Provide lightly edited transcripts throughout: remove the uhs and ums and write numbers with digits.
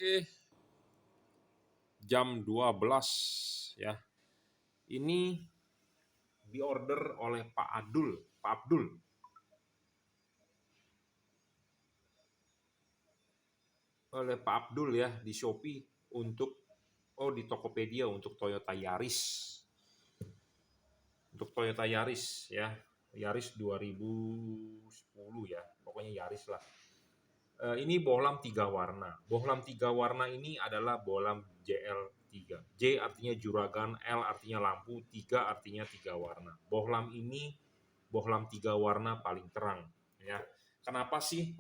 Oke, jam 12 ya. Ini diorder oleh Pak Abdul. Oleh Pak Abdul ya di Shopee di Tokopedia untuk Toyota Yaris. Untuk Toyota Yaris ya. Yaris 2010 ya. Pokoknya Yaris lah. Ini bohlam 3 warna. Bohlam 3 warna ini adalah bohlam JL3. J artinya juragan, L artinya lampu, 3 artinya 3 warna. Bohlam ini bohlam 3 warna paling terang ya. Kenapa sih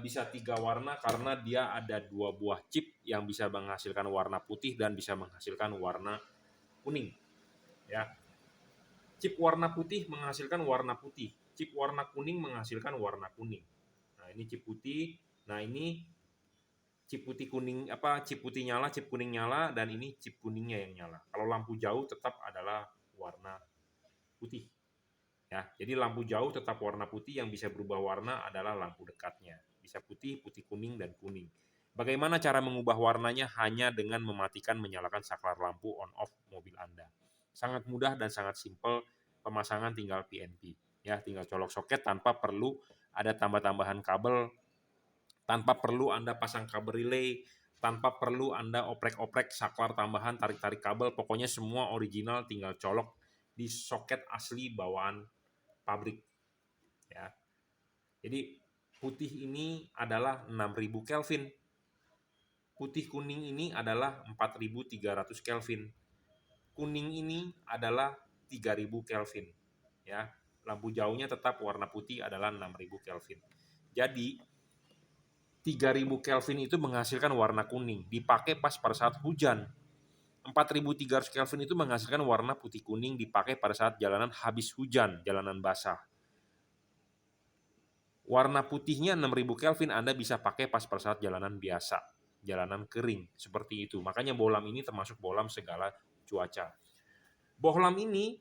bisa 3 warna? Karena dia ada 2 buah chip yang bisa menghasilkan warna putih dan bisa menghasilkan warna kuning ya. Chip warna putih menghasilkan warna putih, chip warna kuning menghasilkan warna kuning. Nah, ini chip putih. Nah, ini chip putih kuning chip putih nyala, chip kuning nyala, dan ini chip kuningnya yang nyala. Kalau lampu jauh tetap adalah warna putih. Ya, jadi lampu jauh tetap warna putih, yang bisa berubah warna adalah lampu dekatnya. Bisa putih, putih kuning, dan kuning. Bagaimana cara mengubah warnanya? Hanya dengan mematikan menyalakan saklar lampu on off mobil Anda. Sangat mudah dan sangat simpel, pemasangan tinggal PNP. Ya, tinggal colok soket tanpa perlu ada tambah-tambahan kabel, tanpa perlu Anda pasang kabel relay, tanpa perlu Anda oprek-oprek saklar tambahan, tarik-tarik kabel, pokoknya semua original, tinggal colok di soket asli bawaan pabrik ya. Jadi putih ini adalah 6000 Kelvin. Putih kuning ini adalah 4300 Kelvin. Kuning ini adalah 3000 Kelvin ya. Lampu jauhnya tetap warna putih adalah 6000 Kelvin. Jadi 3000 Kelvin itu menghasilkan warna kuning, dipakai pas pada saat hujan. 4300 Kelvin itu menghasilkan warna putih kuning, dipakai pada saat jalanan habis hujan, jalanan basah. Warna putihnya 6000 Kelvin Anda bisa pakai pas pada saat jalanan biasa, jalanan kering, seperti itu. Makanya bohlam ini termasuk bohlam segala cuaca. Bohlam ini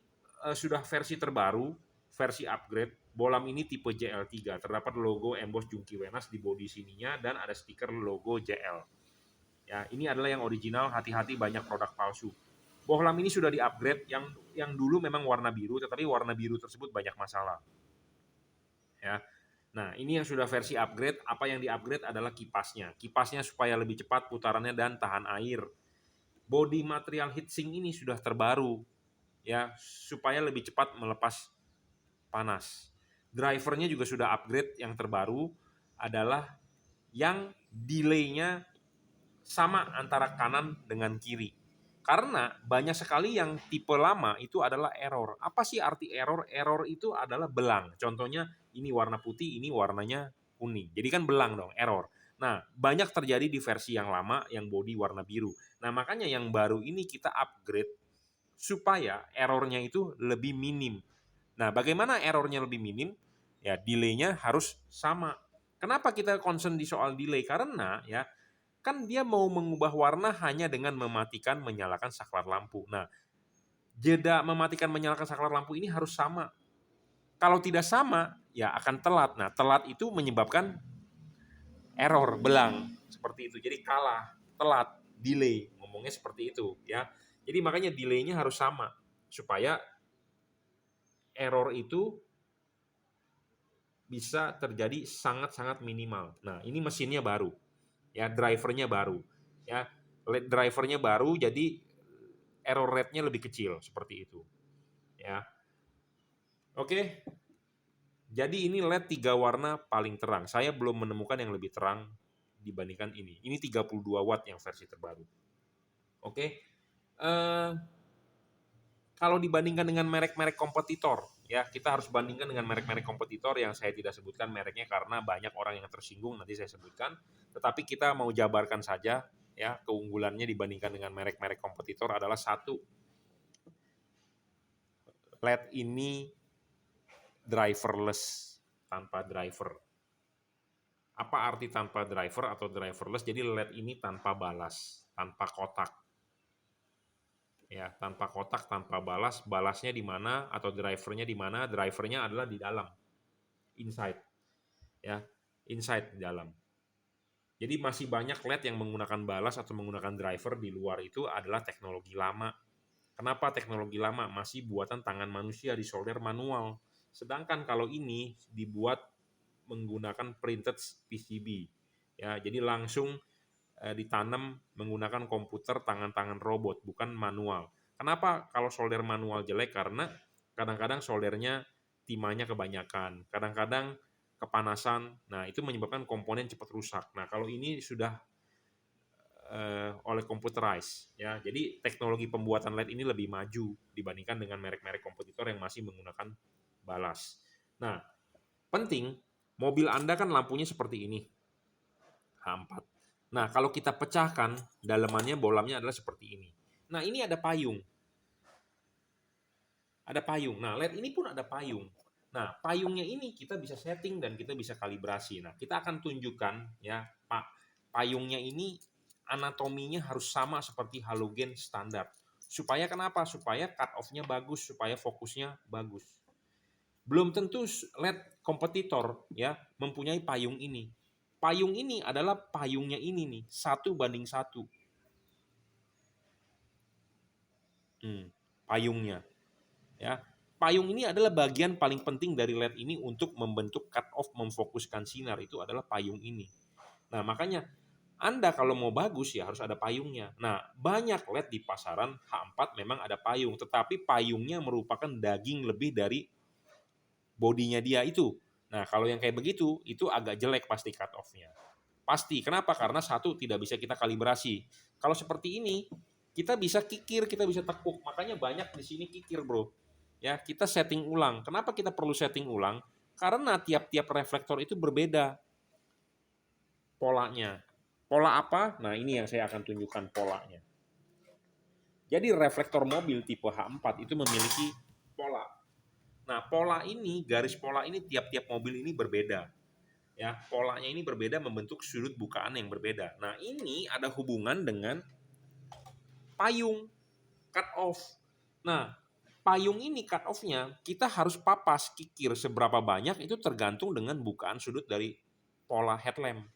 sudah versi terbaru, versi upgrade. Bohlam ini tipe JL3, terdapat logo emboss Jungki Wenas di bodi sininya dan ada stiker logo JL. Ya, ini adalah yang original, hati-hati banyak produk palsu. Bohlam ini sudah di-upgrade, yang dulu memang warna biru, tetapi warna biru tersebut banyak masalah. Ya. Nah, ini yang sudah versi upgrade. Apa yang di-upgrade adalah kipasnya. Kipasnya supaya lebih cepat putarannya dan tahan air. Bodi material heatsink ini sudah terbaru ya, supaya lebih cepat melepas panas. Drivernya juga sudah upgrade, yang terbaru adalah yang delay-nya sama antara kanan dengan kiri. Karena banyak sekali yang tipe lama itu adalah error. Apa sih arti error? Error itu adalah belang. Contohnya ini warna putih, ini warnanya kuning. Jadi kan belang dong, error. Nah, banyak terjadi di versi yang lama yang bodi warna biru. Nah, makanya yang baru ini kita upgrade supaya errornya itu lebih minim. Nah, bagaimana errornya lebih minim? Ya, delay-nya harus sama. Kenapa kita concern di soal delay? Karena ya, kan dia mau mengubah warna hanya dengan mematikan menyalakan saklar lampu. Nah, jeda mematikan menyalakan saklar lampu ini harus sama. Kalau tidak sama, ya akan telat. Nah, telat itu menyebabkan error, belang, seperti itu. Jadi kalah, telat, delay, ngomongnya seperti itu ya. Jadi makanya delay-nya harus sama supaya error itu bisa terjadi sangat-sangat minimal. Nah, ini mesinnya baru. Ya, drivernya baru. Ya, LED drivernya baru, jadi error rate-nya lebih kecil seperti itu. Ya. Oke. Jadi ini LED 3 warna paling terang. Saya belum menemukan yang lebih terang dibandingkan ini. Ini 32 watt yang versi terbaru. Oke. Kalau dibandingkan dengan merek-merek kompetitor, ya kita harus bandingkan dengan merek-merek kompetitor yang saya tidak sebutkan mereknya karena banyak orang yang tersinggung, nanti saya sebutkan. Tetapi kita mau jabarkan saja ya, keunggulannya dibandingkan dengan merek-merek kompetitor adalah satu, LED ini driverless, tanpa driver. Apa arti tanpa driver atau driverless? Jadi LED ini tanpa balas, tanpa kotak. Ya, tanpa kotak, tanpa balas. Balasnya di mana atau drivernya di mana? Drivernya adalah di dalam, inside. Ya, inside di dalam. Jadi masih banyak LED yang menggunakan balas atau menggunakan driver di luar itu adalah teknologi lama. Kenapa teknologi lama? Masih buatan tangan manusia, disolder manual. Sedangkan kalau ini dibuat menggunakan printed PCB. Ya, jadi langsung ditanam menggunakan komputer tangan-tangan robot, bukan manual. Kenapa kalau solder manual jelek? Karena kadang-kadang soldernya timahnya kebanyakan, kadang-kadang kepanasan. Nah, itu menyebabkan komponen cepat rusak. Nah, kalau ini sudah oleh computerized, ya. Jadi teknologi pembuatan LED ini lebih maju dibandingkan dengan merek-merek kompetitor yang masih menggunakan balas. Nah, penting, mobil Anda kan lampunya seperti ini, H4. Nah, kalau kita pecahkan, dalamannya bolamnya adalah seperti ini. Nah, ini ada payung. Ada payung. Nah, LED ini pun ada payung. Nah, payungnya ini kita bisa setting dan kita bisa kalibrasi. Nah, kita akan tunjukkan ya, Pak, payungnya ini anatominya harus sama seperti halogen standar. Supaya kenapa? Supaya cut off-nya bagus, supaya fokusnya bagus. Belum tentu LED kompetitor ya mempunyai payung ini. Payung ini adalah payungnya ini nih, 1:1. Payungnya ya. Payung ini adalah bagian paling penting dari LED ini untuk membentuk cut off, memfokuskan sinar, itu adalah payung ini. Nah, makanya Anda kalau mau bagus ya harus ada payungnya. Nah, banyak LED di pasaran H4 memang ada payung, tetapi payungnya merupakan daging lebih dari bodinya dia itu. Nah, kalau yang kayak begitu, itu agak jelek pasti cut off-nya. Pasti. Kenapa? Karena satu, tidak bisa kita kalibrasi. Kalau seperti ini, kita bisa kikir, kita bisa tekuk. Makanya banyak di sini kikir, bro. Ya, kita setting ulang. Kenapa kita perlu setting ulang? Karena tiap-tiap reflektor itu berbeda polanya. Pola apa? Nah, ini yang saya akan tunjukkan polanya. Jadi reflektor mobil tipe H4 itu memiliki pola. Nah, pola ini, garis pola ini tiap-tiap mobil ini berbeda. Ya, polanya ini berbeda membentuk sudut bukaan yang berbeda. Nah, ini ada hubungan dengan payung cut off. Nah, payung ini cut off-nya kita harus papas kikir seberapa banyak itu tergantung dengan bukaan sudut dari pola headlamp.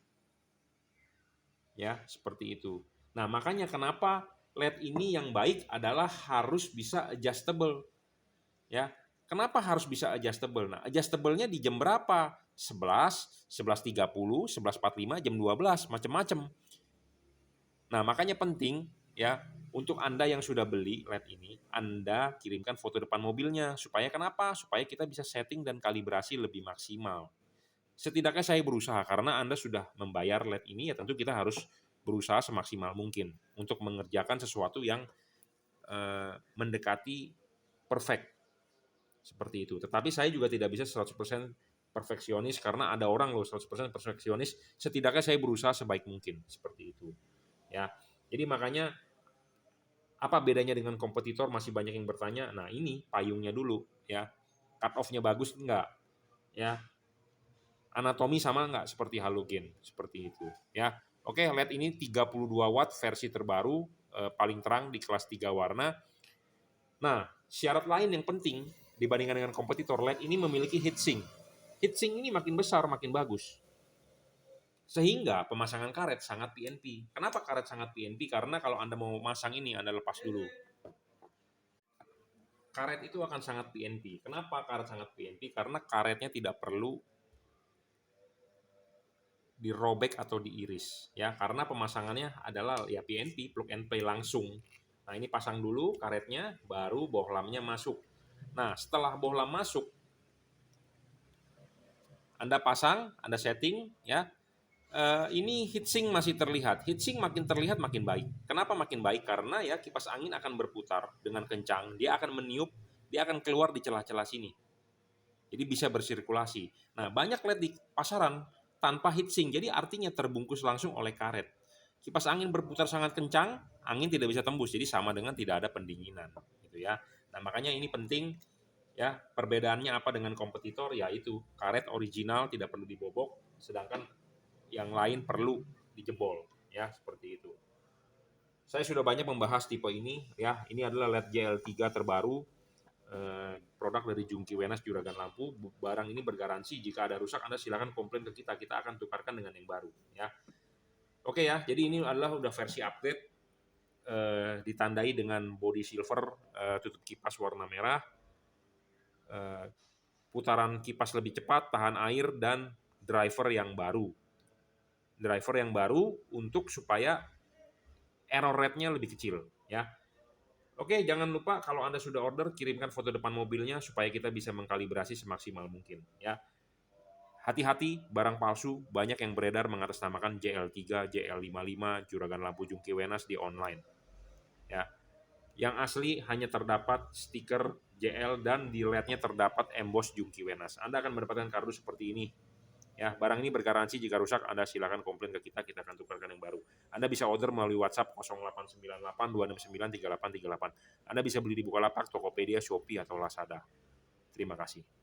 Ya, seperti itu. Nah, makanya kenapa LED ini yang baik adalah harus bisa adjustable. Ya, kenapa harus bisa adjustable? Nah, adjustable-nya di jam berapa? 11, 11.30, 11.45, jam 12, macam-macam. Nah, makanya penting ya untuk Anda yang sudah beli LED ini, Anda kirimkan foto depan mobilnya. Supaya kenapa? Supaya kita bisa setting dan kalibrasi lebih maksimal. Setidaknya saya berusaha, karena Anda sudah membayar LED ini, ya tentu kita harus berusaha semaksimal mungkin untuk mengerjakan sesuatu yang mendekati perfect. Seperti itu. Tetapi saya juga tidak bisa 100% perfeksionis, karena ada orang loh 100% perfeksionis. Setidaknya saya berusaha sebaik mungkin, seperti itu. Ya. Jadi makanya apa bedanya dengan kompetitor, masih banyak yang bertanya. Nah, ini payungnya dulu ya. Cut off-nya bagus enggak? Ya. Anatomi sama enggak seperti halogen, seperti itu ya. Oke, LED ini 32 watt versi terbaru, paling terang di kelas 3 warna. Nah, syarat lain yang penting dibandingkan dengan kompetitor, LED ini memiliki heatsink. Heatsink ini makin besar makin bagus. Sehingga pemasangan karet sangat PNP. Kenapa karet sangat PNP? Karena kalau Anda mau masang ini, Anda lepas dulu. Karet itu akan sangat PNP. Kenapa karet sangat PNP? Karena karetnya tidak perlu dirobek atau diiris ya, karena pemasangannya adalah ya PNP, plug and play langsung. Nah, ini pasang dulu karetnya, baru bohlamnya masuk. Nah, setelah bohlam masuk, Anda pasang, Anda setting ya. Ini heatsink masih terlihat. Heatsink makin terlihat makin baik. Kenapa makin baik? Karena ya kipas angin akan berputar dengan kencang, dia akan meniup, dia akan keluar di celah-celah sini. Jadi bisa bersirkulasi. Nah, banyak LED di pasaran tanpa heatsink, jadi artinya terbungkus langsung oleh karet. Kipas angin berputar sangat kencang, angin tidak bisa tembus, jadi sama dengan tidak ada pendinginan, gitu ya. Nah, makanya ini penting ya. Perbedaannya apa dengan kompetitor? Yaitu karet original tidak perlu dibobok, sedangkan yang lain perlu dijebol, ya seperti itu. Saya sudah banyak membahas tipe ini, ya. Ini adalah LED JL3 terbaru. Produk dari Jungki Wenas Juragan Lampu. Barang ini bergaransi, jika ada rusak Anda silakan komplain ke kita, kita akan tukarkan dengan yang baru ya. Oke ya, jadi ini adalah udah versi update, ditandai dengan body silver, tutup kipas warna merah, eh, putaran kipas lebih cepat, tahan air, dan driver yang baru. Driver yang baru untuk supaya error rate-nya lebih kecil ya. Oke, jangan lupa kalau Anda sudah order, kirimkan foto depan mobilnya supaya kita bisa mengkalibrasi semaksimal mungkin ya. Hati-hati, barang palsu banyak yang beredar mengatasnamakan JL3, JL55, juragan lampu jungki Wenas di online ya. Yang asli hanya terdapat stiker JL dan di LED-nya terdapat emboss jungki Wenas. Anda akan mendapatkan kardus seperti ini. Ya, barang ini bergaransi jika rusak Anda silakan komplain ke kita akan tukarkan yang baru. Anda bisa order melalui WhatsApp 0898 269 3838. Anda bisa beli di Bukalapak, Tokopedia, Shopee atau Lazada. Terima kasih.